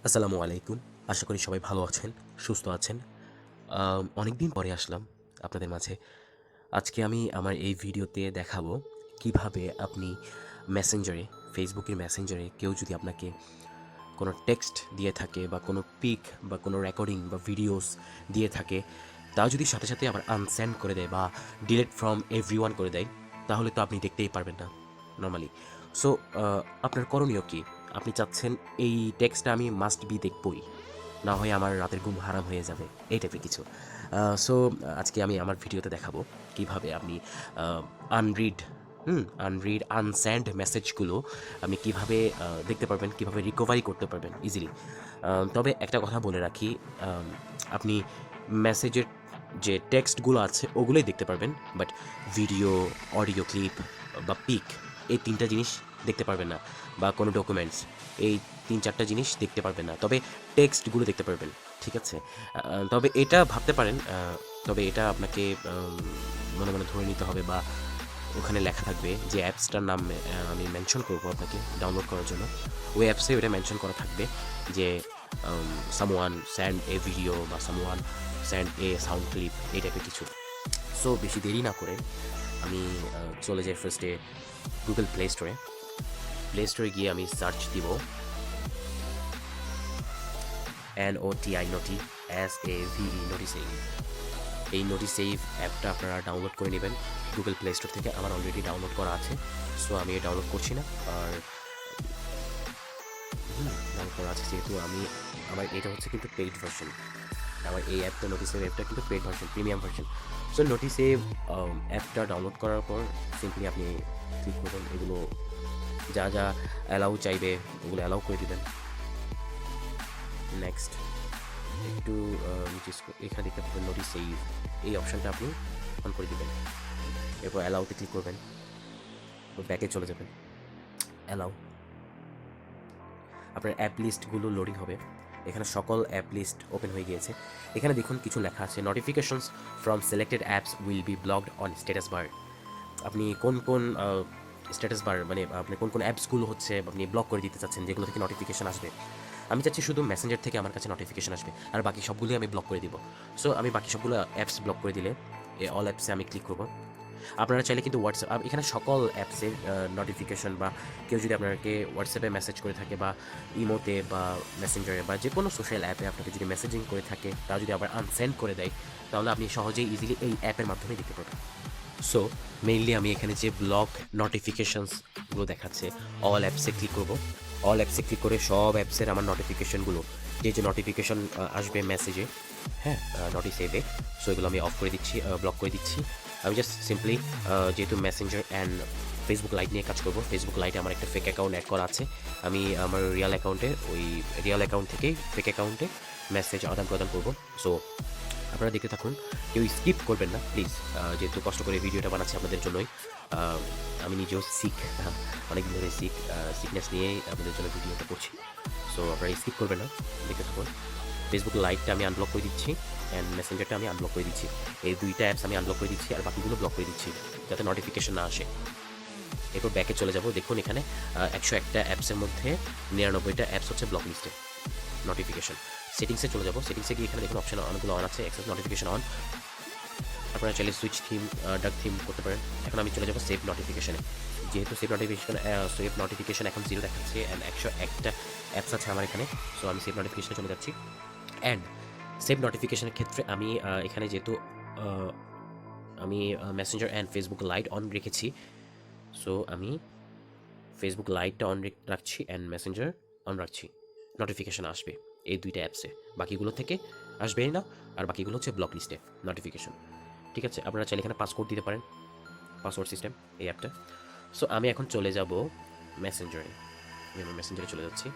আসসালামু আলাইকুম। আশা করি সবাই ভালো আছেন, সুস্থ আছেন। অনেক দিন পরে আসলাম আপনাদের মাঝে। আজকে আমি আমার এই ভিডিওতে দেখাবো কিভাবে আপনি মেসেঞ্জারে, ফেসবুকের মেসেঞ্জারে কেউ যদি আপনাকে কোনো টেক্সট দিয়ে থাকে বা কোনো পিক বা কোনো রেকর্ডিং বা ভিডিওস দিয়ে থাকে, তা যদি সাথে সাথে আবার আনসেন্ড করে দেয় বা ডিলিট ফ্রম এভরিওয়ান করে দেয়, তাহলে তো আপনি দেখতেই পারবেন না নরমালি। সো আপনার করণীয় কী? আপনি চাচ্ছেন এই টেক্সটটা আমি মাস্ট বি দেখবই, না হয় আমার রাতের ঘুম হারাম হয়ে যাবে, এই টাইপের কিছু। সো আজকে আমি আমার ভিডিওতে দেখাবো কিভাবে আপনি আনরিড আনরিড আনসেন্ড মেসেজগুলো আপনি কিভাবে দেখতে পারবেন, কিভাবে রিকভারি করতে পারবেন ইজিলি। তবে একটা কথা বলে রাখি, আপনি মেসেজের যে টেক্সটগুলো আছে ওগুলোই দেখতে পারবেন, বাট ভিডিও, অডিও ক্লিপ বা পিক, এই তিনটা জিনিস দেখতে পারবেন না, বা কোনো ডকুমেন্টস, এই তিন চারটা জিনিস দেখতে পারবেন না। তবে টেক্সটগুলো দেখতে পারবেন, ঠিক আছে? তবে এটা ভাবতে পারেন, তবে এটা আপনাকে মনে মনে ধরে নিতে হবে, বা ওখানে লেখা থাকবে যে অ্যাপসটার নাম আমি মেনশন করবো আপনাকে ডাউনলোড করার জন্য। ওই অ্যাপসে ওটা মেনশন করা থাকবে যে সামওয়ান স্যান্ড এ ভিডিও বা someone sand a sound clip, এই টাইপের কিছু। সো বেশি দেরি না করে আমি চলে যাই ফার্স্টে গুগল প্লে স্টোরে। প্লে স্টোরে গিয়ে আমি সার্চ দিব NOTI নোটি SAVE নোটি সেভ। এই নোটি সেভ অ্যাপটা আপনারা ডাউনলোড করে নেবেন গুগল প্লে স্টোর থেকে। আমার অলরেডি ডাউনলোড করা আছে, সো আমি ডাউনলোড করছি না। আর ডাউনলোড করা আছে যেহেতু আমার এটা হচ্ছে কিন্তু পেইড ভার্সন। আমার এই অ্যাপটা, নোটি সেভ অ্যাপটা কিন্তু paid version, premium version. So Notisave অ্যাপটা ডাউনলোড করার পর সিম্পলি আপনি ক্লিক করবেন, এগুলো যা যা অ্যালাউ চাইবে ওগুলো অ্যালাউ করে দেবেন। নেক্সট একটু এখানে দেখতে পাবেন নোটি সেভ, এই অপশানটা আপনি অন করে দেবেন। এরপর অ্যালাউতে ক্লিক করবেন, ব্যাকে চলে যাবেন, অ্যালাউ। আপনার অ্যাপ লিস্টগুলো লোডিং হবে। এখানে সকল অ্যাপ লিস্ট ওপেন হয়ে গিয়েছে। এখানে দেখুন কিছু লেখা আছে, notifications from selected apps will be blocked on status bar. আপনি কোন কোন স্ট্যাটাস বার, মানে আপনি কোন কোন অ্যাপসগুলো হচ্ছে আপনি ব্লক করে দিতে চাচ্ছেন, যেগুলো থেকে নোটিফিকেশন আসবে। আমি চাচ্ছি শুধু মেসেঞ্জার থেকে আমার কাছে নোটিফিকেশন আসবে, আর বাকি সবগুলোই আমি ব্লক করে দিব। সো আমি বাকি সবগুলো অ্যাপস ব্লক করে দিলে অল অ্যাপসে আমি ক্লিক করব। আপনারা চাইলে কিন্তু হোয়াটসঅ্যাপ, এখানে সকল অ্যাপসের নোটিফিকেশন, বা কেউ যদি আপনাকে হোয়াটসঅ্যাপে মেসেজ করে থাকে বা ইমোতে বা মেসেঞ্জারে বা যে কোনো সোশ্যাল অ্যাপে আপনাকে যদি মেসেজিং করে থাকে, তা যদি আবার আনসেন্ড করে দেয়, তাহলে আপনি সহজেই ইজিলি এই অ্যাপের মাধ্যমে দেখতে পাবেন। সো মেইনলি আমি এখানে যে ব্লক নোটিফিকেশনসগুলো দেখাচ্ছে, অল অ্যাপসে ক্লিক করব। অল অ্যাপসে ক্লিক করে সব অ্যাপসের আমার নোটিফিকেশনগুলো, যে যে নোটিফিকেশন আসবে মেসেজে, হ্যাঁ, নোটি সেভে, সো এগুলো আমি অফ করে দিচ্ছি, ব্লক করে দিচ্ছি। আমি জাস্ট সিম্পলি যেহেতু মেসেঞ্জার অ্যান্ড ফেসবুক লাইট নিয়ে কাজ করব, ফেসবুক লাইটে আমার একটা ফেক অ্যাকাউন্ট অ্যাড করা আছে। আমি আমার রিয়েল অ্যাকাউন্টে, ওই রিয়েল অ্যাকাউন্ট থেকেই ফেক অ্যাকাউন্টে মেসেজ আদান প্রদান করব। সো আপনারা দেখতে থাকুন, কেউ স্কিপ করবেন না প্লিজ, যেহেতু কষ্ট করে ভিডিওটা বানাচ্ছি আপনাদের জন্যই। আমি নিজেও সিক, অনেকদিন ধরে সিকনেস নিয়েই আপনাদের জন্য ভিডিওটা করছি। সো আপনারা স্কিপ করবেন না, দেখতে থাকুন। ফেসবুক লাইটটা আমি আনব্লক করে দিচ্ছি, অ্যান্ড মেসেঞ্জারটা আমি আনব্লক করে দিচ্ছি। এই দুইটা অ্যাপস আমি আনব্লক করে দিচ্ছি, আর বাকিগুলো ব্লক করে দিচ্ছি যাতে নোটিফিকেশন না আসে। এরপর ব্যাকে চলে যাব। দেখুন এখানে 101টা অ্যাপসের মধ্যে 99টা অ্যাপস হচ্ছে ব্লক লিস্টে। নোটিফিকেশন সেটিংসে চলে যাব। সেটিংসে গিয়ে এখানে দেখুন অপশন অনেকগুলো অন আছে, অ্যাক্সেস নোটিফিকেশন অন। আপনারা চাইলে সুইচ থিম, ডাক থিম করতে পারেন। এখন আমি চলে যাবো সেভ নোটিফিকেশনে। যেহেতু সেভ নোটিফিকেশন এখন 0 দেখাচ্ছে, অ্যান্ড 101টা অ্যাপস আছে আমার এখানে। সো আমি সেভ নোটিফিকেশনে চলে যাচ্ছি। অ্যান্ড সেভ নোটিফিকেশনের ক্ষেত্রে আমি এখানে যেহেতু আমি Messenger and Facebook light on রেখেছি, সো আমি ফেসবুক লাইটটা অন রাখছি অ্যান্ড মেসেঞ্জার অন রাখছি। নোটিফিকেশান আসবে এই দুইটা অ্যাপসে, বাকিগুলো থেকে আসবেই না, আর বাকিগুলো হচ্ছে ব্লক লিস্টে নোটিফিকেশন। ঠিক আছে, আপনারা চাইলে এখানে পাসওয়ার্ড দিতে পারেন, পাসওয়ার্ড সিস্টেম এই অ্যাপটা। সো আমি এখন চলে যাব মেসেঞ্জারে। আমি আমার মেসেঞ্জারে চলে যাচ্ছি।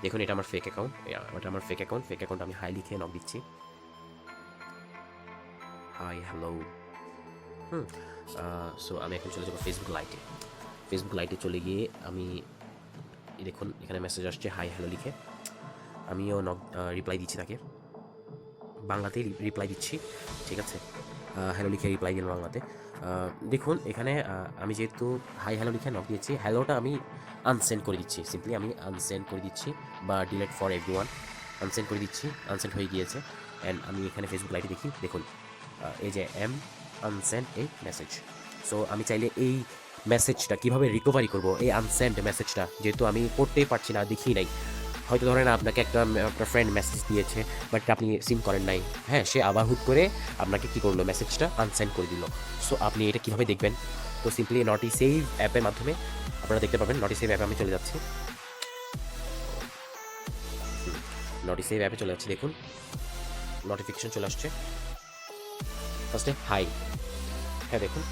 দেখুন এটা আমার ফেক অ্যাকাউন্ট, এটা আমার ফেক অ্যাকাউন্ট আমি হাই লিখে নক দিচ্ছি, হাই হ্যালো। সো আমি এখন চলে যাবো ফেসবুক লাইটে। ফেসবুক লাইটে চলে গিয়ে আমি দেখুন এখানে মেসেজ আসছে হাই হ্যালো লিখে। আমিও রিপ্লাই দিচ্ছি তাকে, বাংলাতেই রিপ্লাই দিচ্ছি, ঠিক আছে। হ্যালো লিখে রিপ্লাই দিলাম বাংলাতে। দেখুন এখানে আমি যেহেতু হাই হ্যালো লিখে নক দিয়েছি, হ্যালোটা আমি আনসেন্ড করে দিচ্ছি, সিম্পলি আমি আনসেন্ড করে দিচ্ছি বা ডিলেট ফর এভরিওয়ান। আনসেন্ড করে দিচ্ছি, আনসেন্ড হয়ে গিয়েছে। অ্যান্ড আমি এখানে ফেসবুক লাইভে দেখি, দেখুন A.J.M আনসেন্ড এ মেসেজ। সো আমি চাইলে এই মেসেজটা কীভাবে রিকভারি করবো, এই আনসেন্ড মেসেজটা, যেহেতু আমি পড়তেই পারছি না, দেখি নাই, হয়তো ধরেন আপনাকে আপনার ফ্রেন্ড মেসেজ দিয়েছে বাট আপনি সিন করেন নাই, হ্যাঁ, সে আবার হুট করে আপনাকে কী করলো, মেসেজটা আনসেন্ড করে দিল। সো আপনি এটা কীভাবে দেখবেন? তো সিম্পলি নটি সেভ অ্যাপের মাধ্যমে আপনারা দেখতে পাবেন। নটি সেভ অ্যাপে আমি চলে যাচ্ছি, নটি সেভ অ্যাপে চলে যাচ্ছি, দেখুন নোটিফিকেশন চলে আসছে। ফার্স্টে হাই, হ্যাঁ দেখুন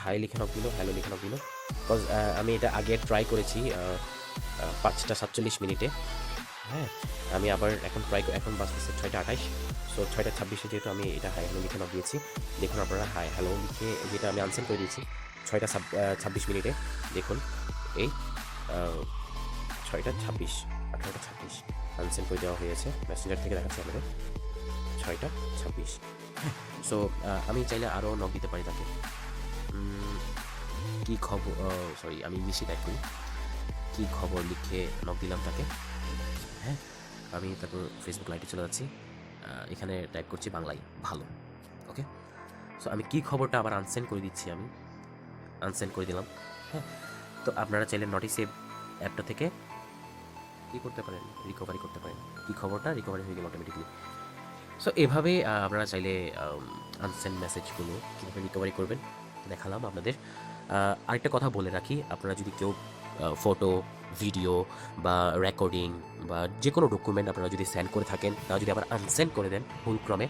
হাই লিখে নক দিল, হ্যালো লিখে নক দিল। বিকজ আমি এটা আগে ট্রাই করেছি 5টা 47 মিনিটে, হ্যাঁ, আমি আবার এখন এখন বাজতেছে 6টা 28। সো 6টা 26-এ যেহেতু আমি এটা হাই হ্যালো লিখে নক দিয়েছি, দেখুন আপনারা হাই হ্যালো লিখে যেটা আমি আনসেন্ড করে দিয়েছি 6টা 26 মিনিটে, দেখুন এই 6টা 26, 18টা 26 আনসেন্ড করে দেওয়া হয়েছে। মেসেঞ্জার থেকে দেখাচ্ছে আমাদের 6টা 26। সো আমি চাইলে আরও নক দিতে পারি তাকে। কী খবর, সরি আমি ইংলিশে টাইপ করি, কী খবর লিখে নক দিলাম তাকে। হ্যাঁ, আমি তারপর ফেসবুক লাইভে চলে যাচ্ছি, এখানে টাইপ করছি বাংলায় ভালো। ওকে, সো আমি কী খবরটা আবার আনসেন্ড করে দিচ্ছি, আমি আনসেন্ড করে দিলাম। হ্যাঁ, তো আপনারা চাইলে নটি সেভ অ্যাপটা থেকে কী করতে পারেন, রিকভারি করতে পারেন, কী খবরটা রিকভারি হয়ে গেল অটোমেটিকলি। সো এভাবে আপনারা চাইলে আনসেন্ড মেসেজগুলো কীভাবে রিকভারি করবেন দেখালাম আপনাদের। আরেকটা কথা বলে রাখি, আপনারা যদি কেউ ফটো, ভিডিও বা রেকর্ডিং বা যে কোনো ডকুমেন্ট আপনারা যদি সেন্ড করে থাকেন, তা যদি আবার আনসেন্ড করে দেন ভুলক্রমে,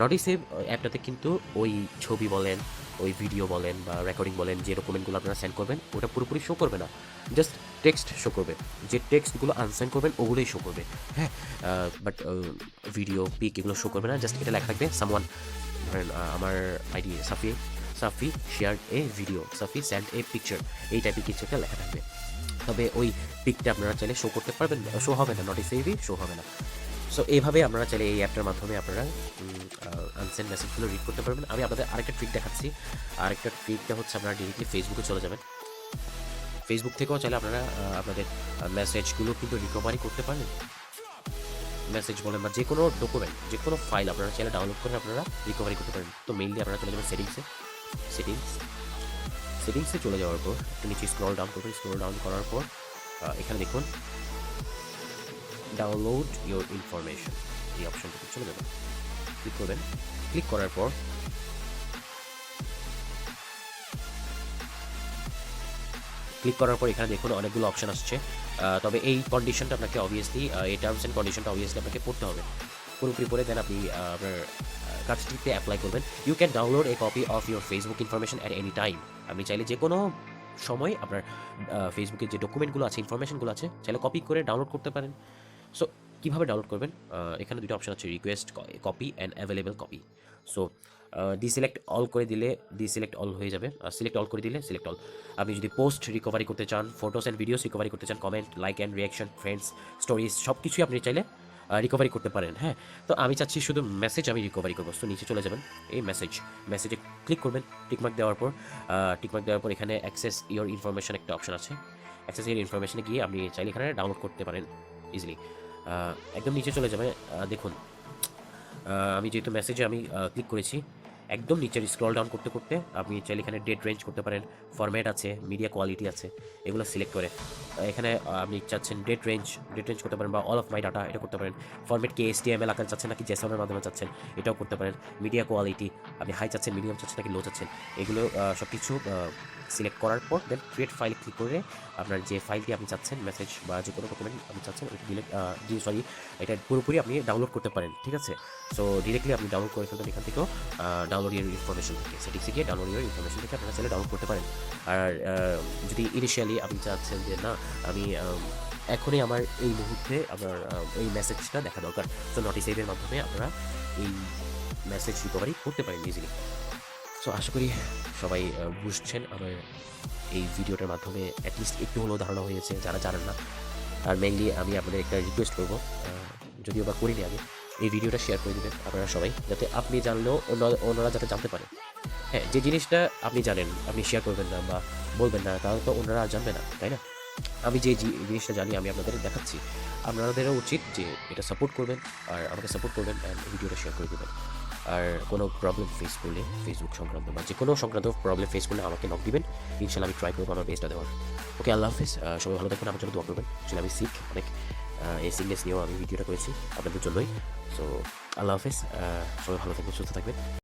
নটি সেভ অ্যাপটাতে কিন্তু ওই ছবি বলেন, ওই ভিডিও বলেন বা রেকর্ডিং বলেন, যে ডকুমেন্টগুলো আপনারা সেন্ড করবেন ওটা পুরোপুরি শো করবে না, জাস্ট টেক্সট শো করবে। যে টেক্সটগুলো আনসেন্ড করবেন ওগুলোই শো করবে, হ্যাঁ, বাট ভিডিও পিক এগুলো শো করবে না। জাস্ট এটা লেখা থাকবে সামওয়ান, ধরেন আমার ID Safi share A video, Safi send a picture, এই টাইপের কিছু একটা লেখা থাকবে। তবে ওই পিকটা আপনারা চাইলে শো করতে পারবেন, শো হবে না, নটি সেভই শো হবে না। সো এইভাবে আপনারা চাইলে এই অ্যাপটার মাধ্যমে আপনারা আনসেন্ড মেসেজগুলো রিড করতে পারবেন। আমি আপনাদের আরেকটা ট্রিক দেখাচ্ছি। আরেকটা ট্রিকটা হচ্ছে আপনারা ডিরেক্টলি ফেসবুকে চলে যাবেন। ফেসবুক থেকেও চাইলে আপনারা আপনাদের মেসেজগুলো কিন্তু রিকভারি করতে পারেন। মেসেজ বলেন বা যে কোনো ডকুমেন্ট, যে কোনো ফাইল আপনারা চাইলে ডাউনলোড করে আপনারা রিকভারি করতে পারেন। তো মেইনলি আপনারা চলে যাবেন সেটিংসে চলে যাওয়ার পর একটু নিচে স্ক্রল ডাউন করবেন। স্ক্রল ডাউন করার পর এখানে দেখুন ডাউনলোড ইওর ইনফরমেশন, এই অপশনটাতে চলে যাবেন, ক্লিক করবেন। ক্লিক করার পর এখানে দেখুন অনেকগুলো অপশন আসছে। তবে এই কন্ডিশনটা আপনাকে অবভিয়াসলি, এই টার্মস অ্যান্ড কন্ডিশনটা অবভিয়াসলি আপনাকে পড়তে হবে, পুরোপুরি পড়ে দেন আপনি আপনার কাজটিতে অ্যাপ্লাই করবেন। You can download a copy of your Facebook information at any time. আপনি চাইলে যে কোনো সময় আপনার ফেসবুকের যে ডকুমেন্টগুলো আছে, ইনফরমেশনগুলো আছে, চাইলে কপি করে ডাউনলোড করতে পারেন। সো কীভাবে ডাউনলোড করবেন, এখানে দুটো অপশন আছে, request copy and available copy. So deselect all করে দিলে ডিসিলেক্ট অল হয়ে যাবে, সিলেক্ট অল করে দিলে সিলেক্ট অল। আপনি যদি পোস্ট রিকভারি করতে চান, ফটোস অ্যান্ড ভিডিওস রিকভারি করতে চান, comment, like and reaction, friends, stories, সব কিছুই আপনি চাইলে রিকভারি করতে পারেন। হ্যাঁ, তো আমি চাচ্ছি শুধু মেসেজ আমি রিকভারি করবো। তো নিচে চলে যাবেন, এই মেসেজে ক্লিক করবেন। টিকমার্ক দেওয়ার পর এখানে অ্যাক্সেস ইওর ইনফরমেশন একটা অপশন আছে। অ্যাক্সেস ইওর ইনফরমেশনে গিয়ে আপনি চাইলে এখানে ডাউনলোড করতে পারেন ইজিলি। একদম নিচে চলে যাবে, দেখুন আমি যেহেতু মেসেজে আমি ক্লিক করেছি, একদম নিচের স্ক্রল ডাউন করতে করতে আপনি চাইলে এখানে ডেট রেঞ্জ করতে পারেন, ফরম্যাট আছে, মিডিয়া কোয়ালিটি আছে, এগুলো সিলেক্ট করে এখানে আপনি চাচ্ছেন ডেট রেঞ্জ করতে পারেন, বা অল অফ মাই ডাটা এটা করতে পারেন। ফরম্যাট কে HTML আকারে চাচ্ছেন নাকি জেসনের মাধ্যমে চাচ্ছেন এটাও করতে পারেন। মিডিয়া কোয়ালিটি আপনি হাই চাচ্ছেন, মিডিয়াম চাচ্ছেন নাকি লো চাচ্ছেন, এগুলো সব কিছু সিলেক্ট করার পর দেন ক্রিয়েট ফাইল ক্লিক করে আপনার যে ফাইলটি আপনি চাচ্ছেন, মেসেজ বা যে কোনো ডকুমেন্ট আপনি চাচ্ছেন, ওইটা এটা পুরোপুরি আপনি ডাউনলোড করতে পারেন। ঠিক আছে, সো ডিরেক্টলি আপনি ডাউনলোড করে ফেলবেন এখান থেকেও, ডাউনলোড ইউর ইনফরমেশন থেকে, সেটিংসে গিয়ে ডাউনলোড ইউর ইনফরমেশন থেকে আপনারা চাইলে ডাউনলোড করতে পারেন। আর যদি ইনিশিয়ালি আপনি চাচ্ছেন যে না আমি এখনই আমার এই মুহূর্তে আপনার এই মেসেজটা দেখা দরকার, সো নটি সেভের মাধ্যমে আপনারা এই মেসেজ রিকভারি করতে পারেন ইজিলি। সো আশা করি সবাই বুঝছেন আমার এই ভিডিওটার মাধ্যমে অ্যাটলিস্ট একটু হলেও ধারণা হয়েছে যারা জানেন না। আর মেইনলি আমি আপনাদের একটা রিকোয়েস্ট করবো, যদিও বা করিনি আগে, এই ভিডিওটা শেয়ার করে দেবেন আপনারা সবাই, যাতে আপনি জানলেও অন্যরা যাতে জানতে পারে। হ্যাঁ, যে জিনিসটা আপনি জানেন আপনি শেয়ার করবেন না বা বলবেন না, তাহলে তো অন্যরা জানবে না, তাই না? আমি যে জিনিসটা জানি আমি আপনাদের দেখাচ্ছি। আপনাদেরও উচিত যে এটা সাপোর্ট করবেন আর আমাকে সাপোর্ট করবেন অ্যান্ড ভিডিওটা শেয়ার করে দেবেন। আর কোনো প্রবলেম ফেস করলে ফেসবুক সংক্রান্ত বা যেকোনো সংক্রান্ত প্রবলেম ফেস করলে আমাকে নক দিবেন। ইনশাআল্লাহ আমি ট্রাই করবো আমার বেস্টটা দেওয়ার। ওকে, আল্লাহ হাফেজ। সবাই ভালো থাকবেন, আমার জন্য দোয়া করবেন। আসলে আমি সিক অনেক, এই সিকনেস নিয়েও আমি ভিডিওটা করেছি আপনাদের জন্যই। সো আল্লাহ হাফেজ। সবাই ভালো থাকবেন, সুস্থ থাকবেন।